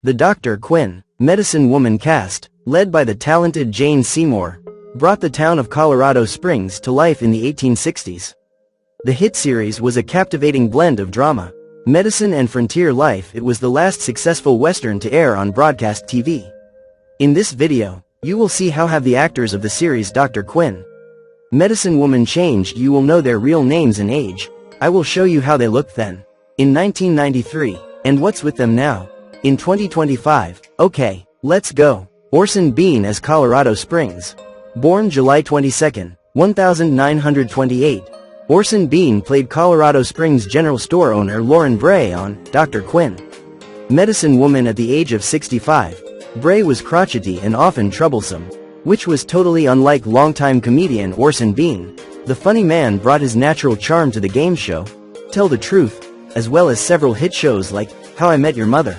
The Dr. Quinn, Medicine Woman cast, led by the talented Jane Seymour, brought the town of Colorado Springs to life in the 1860s. The hit series was a captivating blend of drama, medicine and frontier life. It was the last successful Western to air on broadcast TV. In this video, you will see how have the actors of the series Dr. Quinn, Medicine Woman changed. You will know their real names and age. I will show you how they looked then, in 1993, and what's with them now, in 2025. Okay, let's go. Orson Bean as Colorado Springs. Born July 22, 1928, Orson Bean played Colorado Springs general store owner Lauren Bray on Dr. Quinn, Medicine Woman. At the age of 65, Bray was crotchety and often troublesome, which was totally unlike longtime comedian Orson Bean. The funny man brought his natural charm to the game show, Tell the Truth, as well as several hit shows like How I Met Your Mother,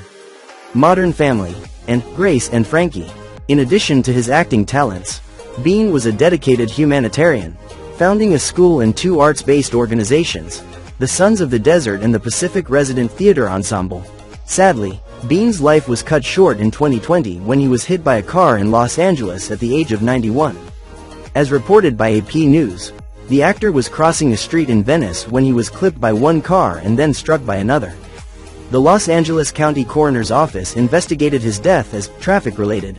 Modern Family, and Grace and Frankie. In addition to his acting talents, Bean was a dedicated humanitarian, founding a school and two arts-based organizations, the Sons of the Desert and the Pacific Resident Theater Ensemble. Sadly, Bean's life was cut short in 2020 when he was hit by a car in Los Angeles at the age of 91. As reported by AP News, the actor was crossing a street in Venice when he was clipped by one car and then struck by another. The Los Angeles County Coroner's Office investigated his death as traffic-related,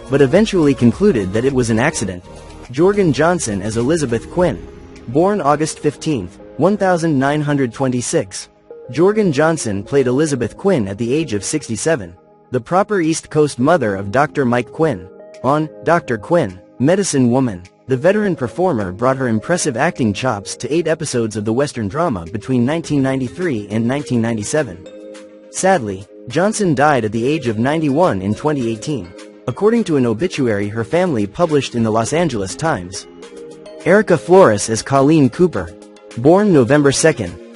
but eventually concluded that it was an accident. Jorgen Johnson as Elizabeth Quinn. Born August 15, 1926. Jorgen Johnson played Elizabeth Quinn at the age of 67, the proper East Coast mother of Dr. Mike Quinn. On Dr. Quinn, Medicine Woman, the veteran performer brought her impressive acting chops to 8 episodes of the Western drama between 1993 and 1997. Sadly, Johnson died at the age of 91 in 2018, according to an obituary her family published in the Los Angeles Times. Erica Flores as Colleen Cooper. Born November 2,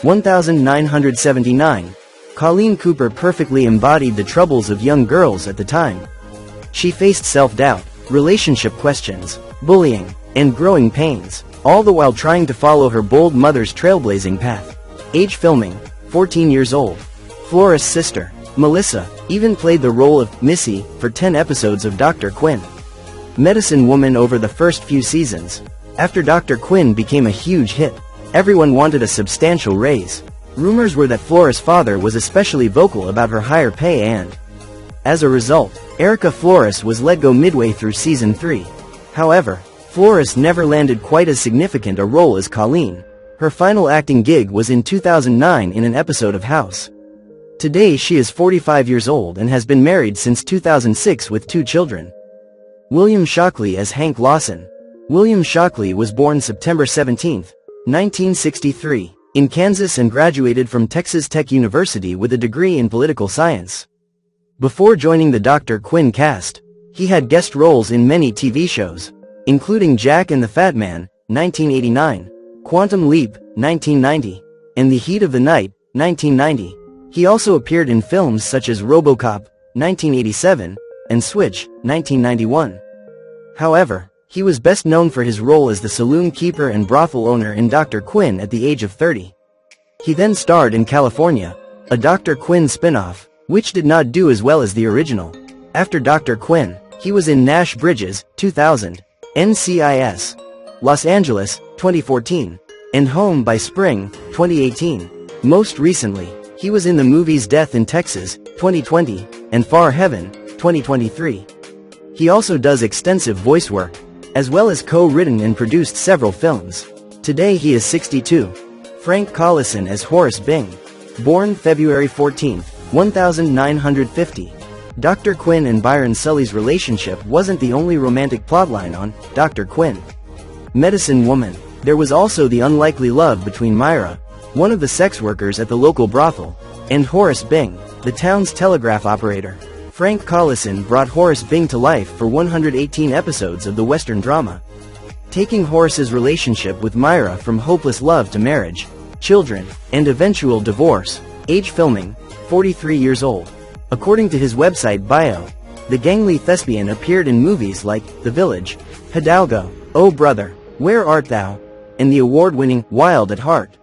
1979, Colleen Cooper perfectly embodied the troubles of young girls at the time. She faced self-doubt, relationship questions, bullying, and growing pains, all the while trying to follow her bold mother's trailblazing path. Age filming, 14 years old. Flores' sister, Melissa, even played the role of Missy for 10 episodes of Dr. Quinn, Medicine Woman. Over the first few seasons, after Dr. Quinn became a huge hit, everyone wanted a substantial raise. Rumors were that Flores' father was especially vocal about her higher pay and, as a result, Erica Flores was let go midway through season 3. However, Flores never landed quite as significant a role as Colleen. Her final acting gig was in 2009 in an episode of House. Today she is 45 years old and has been married since 2006 with 2 children. William Shockley as Hank Lawson. William Shockley was born September 17, 1963, in Kansas and graduated from Texas Tech University with a degree in political science. Before joining the Dr. Quinn cast, he had guest roles in many TV shows, including Jack and the Fat Man, 1989, Quantum Leap, 1990, and The Heat of the Night, 1990. He also appeared in films such as RoboCop, 1987, and Switch, 1991. However, he was best known for his role as the saloon keeper and brothel owner in Dr. Quinn at the age of 30. He then starred in California, a Dr. Quinn spin-off, which did not do as well as the original. After Dr. Quinn, he was in Nash Bridges, 2000, NCIS, Los Angeles, 2014, and Home by Spring, 2018. Most recently, he was in the movies Death in Texas, 2020, and Far Heaven, 2023. He also does extensive voice work, as well as co-written and produced several films. Today he is 62. Frank Collison as Horace Bing. Born February 14, 1950. Dr. Quinn and Byron Sully's relationship wasn't the only romantic plotline on Dr. Quinn, Medicine Woman. There was also the unlikely love between Myra, one of the sex workers at the local brothel, and Horace Bing, the town's telegraph operator. Frank Collison brought Horace Bing to life for 118 episodes of the Western drama, taking Horace's relationship with Myra from hopeless love to marriage, children, and eventual divorce. Age filming, 43 years old. According to his website bio, the gangly thespian appeared in movies like The Village, Hidalgo, Oh Brother, Where Art Thou, and the award-winning Wild at Heart.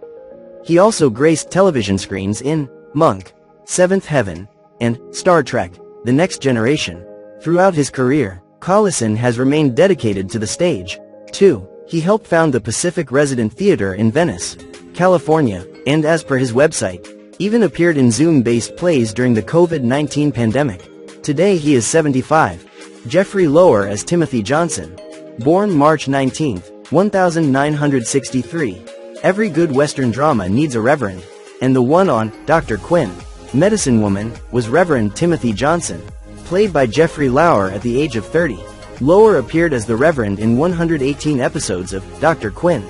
He also graced television screens in Monk, Seventh Heaven, and Star Trek, The Next Generation. Throughout his career, Collison has remained dedicated to the stage. 2. He helped found the Pacific Resident Theater in Venice, California, and as per his website, even appeared in Zoom-based plays during the COVID-19 pandemic. Today he is 75. Jeffrey Lower as Timothy Johnson. Born March 19, 1963. Every good Western drama needs a reverend, and the one on Dr. Quinn, Medicine Woman, was Reverend Timothy Johnson, played by Jeffrey Lower at the age of 30. Lower appeared as the Reverend in 118 episodes of Dr. Quinn,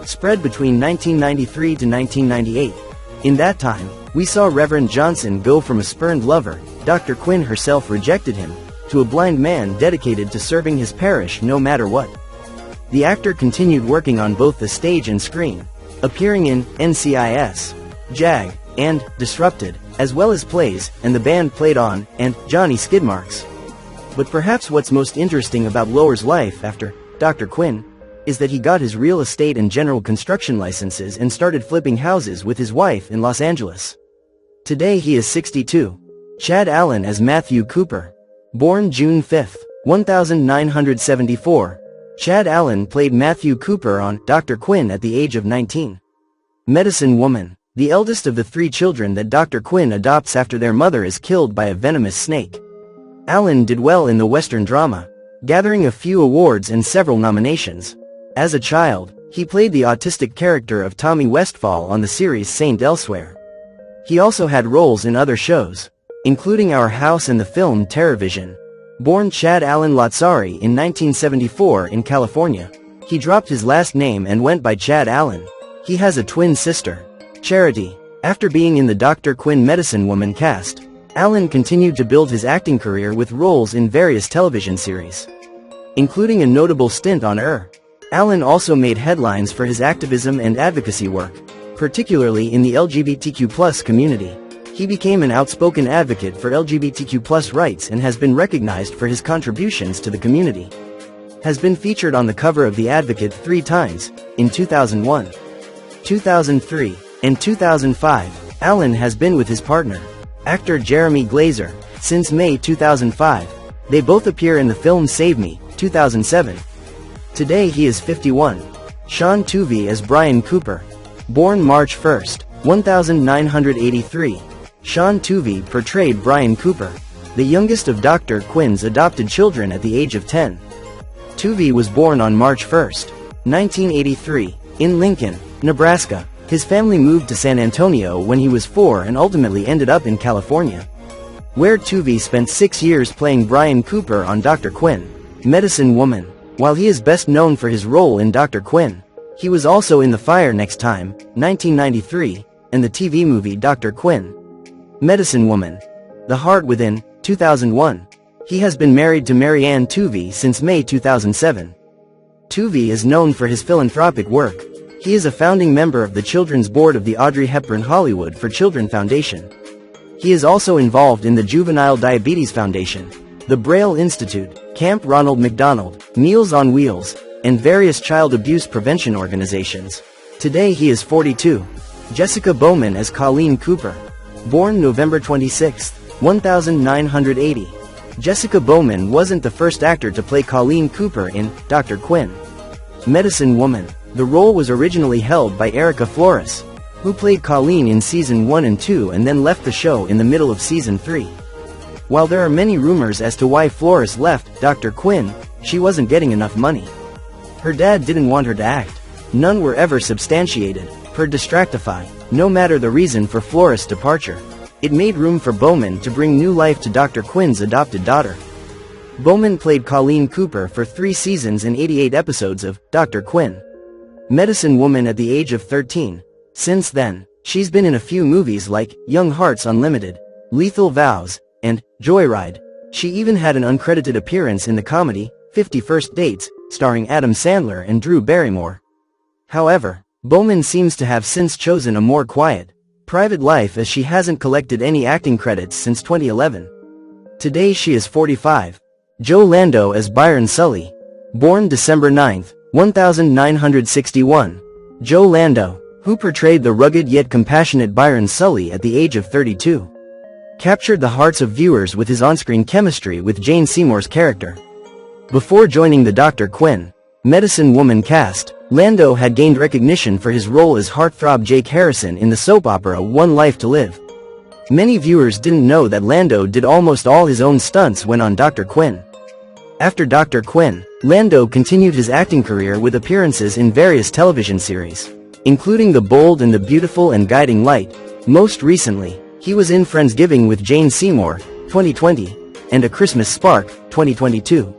spread between 1993 to 1998. In that time, we saw Reverend Johnson go from a spurned lover, Dr. Quinn herself rejected him, to a blind man dedicated to serving his parish no matter what. The actor continued working on both the stage and screen, appearing in NCIS, JAG, and Disrupted, as well as plays, and the band played on, and Johnny Skidmarks. But perhaps what's most interesting about Lower's life after Dr. Quinn is that he got his real estate and general construction licenses and started flipping houses with his wife in Los Angeles. Today he is 62. Chad Allen as Matthew Cooper. Born June 5, 1974. Chad Allen played Matthew Cooper on Dr. Quinn at the age of 19. Medicine Woman. The eldest of the 3 children that Dr. Quinn adopts after their mother is killed by a venomous snake. Allen did well in the Western drama, gathering a few awards and several nominations. As a child, he played the autistic character of Tommy Westfall on the series Saint Elsewhere. He also had roles in other shows, including Our House and the film Terrorvision. Born Chad Allen Lazzari in 1974 in California, he dropped his last name and went by Chad Allen. He has a twin sister, Charity. After being in the Dr. Quinn Medicine Woman cast, Allen continued to build his acting career with roles in various television series, including a notable stint on Allen also made headlines for his activism and advocacy work, particularly in the LGBTQ+ community. He became an outspoken advocate for LGBTQ+ rights and has been recognized for his contributions to the community. Has been featured on the cover of The Advocate 3 times, in 2001, 2003, and 2005. Allen has been with his partner, actor Jeremy Glazer, since May 2005. They both appear in the film Save Me, 2007. Today he is 51. Sean Tuvey as Brian Cooper. Born March 1, 1983. Sean Tuvey portrayed Brian Cooper, the youngest of Dr. Quinn's adopted children at the age of 10. Tuvey was born on March 1, 1983, in Lincoln, Nebraska. His family moved to San Antonio when he was 4 and ultimately ended up in California, where Tuvey spent 6 years playing Brian Cooper on Dr. Quinn, Medicine Woman. While he is best known for his role in Dr. Quinn, he was also in The Fire Next Time, 1993, and the TV movie Dr. Quinn, Medicine Woman, The Heart Within, 2001. He has been married to Marianne Tuvey since May 2007. Tuvey is known for his philanthropic work. He is a founding member of the Children's Board of the Audrey Hepburn Hollywood for Children Foundation. He is also involved in the Juvenile Diabetes Foundation, the Braille Institute, Camp Ronald McDonald, Meals on Wheels, and various child abuse prevention organizations. Today he is 42. Jessica Bowman as Colleen Cooper. Born November 26, 1980. Jessica Bowman wasn't the first actor to play Colleen Cooper in Dr. Quinn, Medicine Woman. The role was originally held by Erica Flores, who played Colleen in Season 1 and 2 and then left the show in the middle of Season 3. While there are many rumors as to why Flores left Dr. Quinn, she wasn't getting enough money. Her dad didn't want her to act. None were ever substantiated, per Distractify, no matter the reason for Flores' departure. It made room for Bowman to bring new life to Dr. Quinn's adopted daughter. Bowman played Colleen Cooper for 3 seasons and 88 episodes of Dr. Quinn, Medicine Woman at the age of 13. Since then, she's been in a few movies like Young Hearts Unlimited, Lethal Vows, and Joyride. She even had an uncredited appearance in the comedy 50 First Dates, starring Adam Sandler and Drew Barrymore. However, Bowman seems to have since chosen a more quiet, private life as she hasn't collected any acting credits since 2011. Today she is 45. Joe Lando as Byron Sully. Born December 9, 1961. Joe Lando, who portrayed the rugged yet compassionate Byron Sully at the age of 32. captured the hearts of viewers with his on-screen chemistry with Jane Seymour's character. Before joining the Dr. Quinn, Medicine Woman cast, Lando had gained recognition for his role as heartthrob Jake Harrison in the soap opera One Life to Live. Many viewers didn't know that Lando did almost all his own stunts when on Dr. Quinn. After Dr. Quinn, Lando continued his acting career with appearances in various television series, including The Bold and the Beautiful and Guiding Light. Most recently, he was in Friendsgiving with Jane Seymour, 2020, and A Christmas Spark, 2022.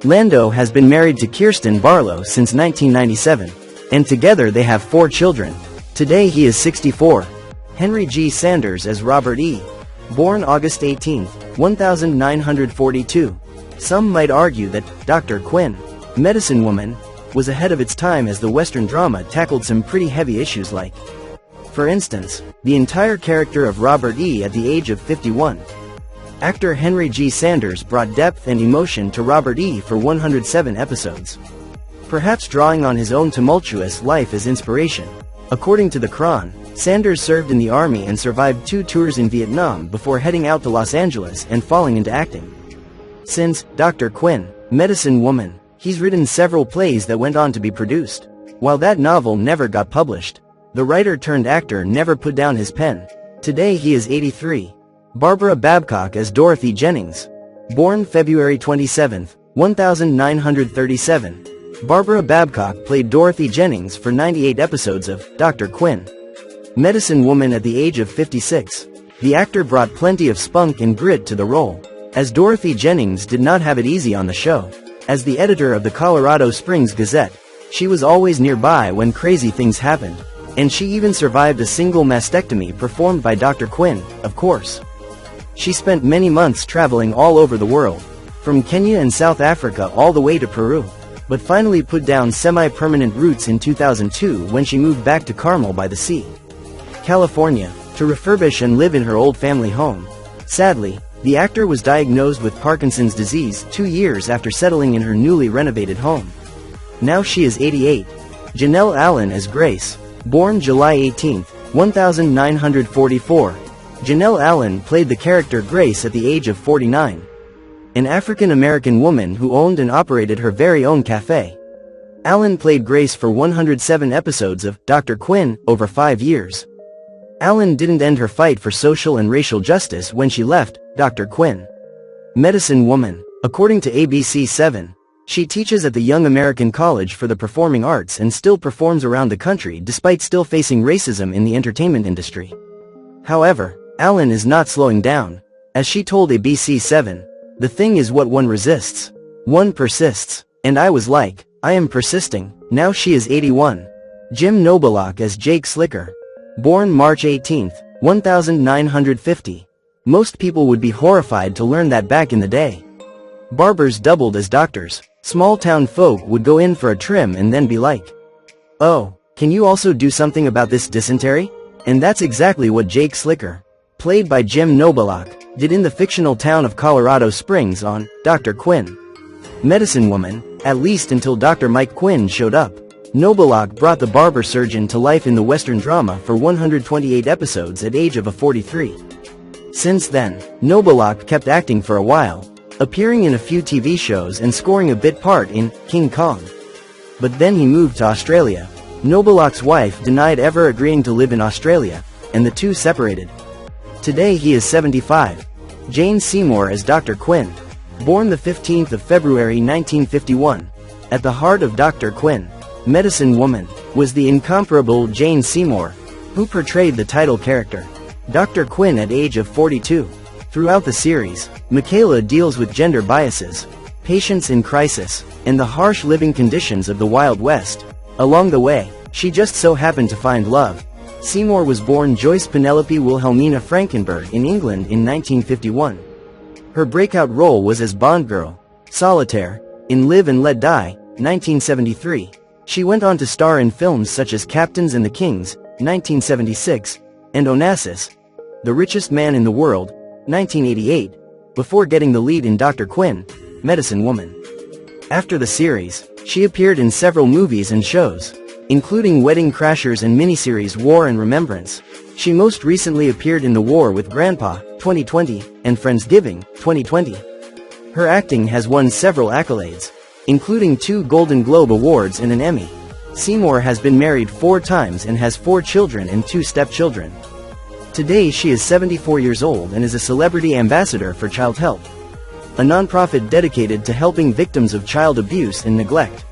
Lando has been married to Kirsten Barlow since 1997, and together they have 4 children. Today he is 64. Henry G. Sanders as Robert E. Born August 18, 1942. Some might argue that Dr. Quinn, Medicine Woman, was ahead of its time as the Western drama tackled some pretty heavy issues like, for instance, the entire character of Robert E. at the age of 51. Actor Henry G. Sanders brought depth and emotion to Robert E. for 107 episodes. Perhaps drawing on his own tumultuous life as inspiration. According to the Chron, Sanders served in the Army and survived 2 tours in Vietnam before heading out to Los Angeles and falling into acting. Since Dr. Quinn, Medicine Woman, he's written several plays that went on to be produced. While that novel never got published, the writer-turned-actor never put down his pen. Today he is 83. Barbara Babcock as Dorothy Jennings. Born February 27, 1937. Barbara Babcock played Dorothy Jennings for 98 episodes of Dr. Quinn, Medicine Woman at the age of 56. The actor brought plenty of spunk and grit to the role, as Dorothy Jennings did not have it easy on the show. As the editor of the Colorado Springs Gazette, she was always nearby when crazy things happened, and she even survived a single mastectomy performed by Dr. Quinn, of course. She spent many months traveling all over the world, from Kenya and South Africa all the way to Peru, but finally put down semi-permanent roots in 2002 when she moved back to Carmel by the Sea, California, to refurbish and live in her old family home. Sadly, the actor was diagnosed with Parkinson's disease 2 years after settling in her newly renovated home. Now she is 88. Janelle Allen as Grace. Born July 18, 1944. Janelle Allen played the character Grace at the age of 49. An African-American woman who owned and operated her very own cafe. Allen played Grace for 107 episodes of Dr. Quinn over 5 years. Allen didn't end her fight for social and racial justice when she left Dr. Quinn, Medicine Woman. According to ABC7, she teaches at the Young American College for the Performing Arts and still performs around the country despite still facing racism in the entertainment industry. However, Allen is not slowing down. As she told ABC7, "The thing is what one resists. One persists. And I was like, I am persisting." Now she is 81. Jim Nobelach as Jake Slicker. Born March 18, 1950. Most people would be horrified to learn that back in the day, barbers doubled as doctors. Small-town folk would go in for a trim and then be like, "Oh, can you also do something about this dysentery?" And that's exactly what Jake Slicker, played by Jim Nobelach, did in the fictional town of Colorado Springs on Dr. Quinn, Medicine Woman, at least until Dr. Mike Quinn showed up. Nobelach brought the barber surgeon to life in the Western drama for 128 episodes at age of 43. Since then, Nobelach kept acting for a while, appearing in a few TV shows and scoring a bit part in King Kong. But then he moved to Australia. Nobelach's wife denied ever agreeing to live in Australia, and the two separated. Today he is 75. Jane Seymour as Dr. Quinn. Born the 15th of February 1951. At the heart of Dr. Quinn, Medicine Woman, was the incomparable Jane Seymour, who portrayed the title character, Dr. Quinn, at age of 42. Throughout the series, Michaela deals with gender biases, patients in crisis, and the harsh living conditions of the Wild West. Along the way, she just so happened to find love. Seymour was born Joyce Penelope Wilhelmina Frankenberg in England in 1951. Her breakout role was as Bond girl, Solitaire, in Live and Let Die, 1973. She went on to star in films such as Captains and the Kings, 1976, and Onassis, The Richest Man in the World, 1988, before getting the lead in Dr. Quinn, Medicine Woman. After the series, she appeared in several movies and shows. including Wedding Crashers and miniseries War and Remembrance. She most recently appeared in The War with Grandpa, 2020, and Friendsgiving, 2020. Her acting has won several accolades, including 2 Golden Globe Awards and an Emmy. Seymour has been married 4 times and has 4 children and 2 stepchildren. Today she is 74 years old and is a celebrity ambassador for Child Help, a nonprofit dedicated to helping victims of child abuse and neglect.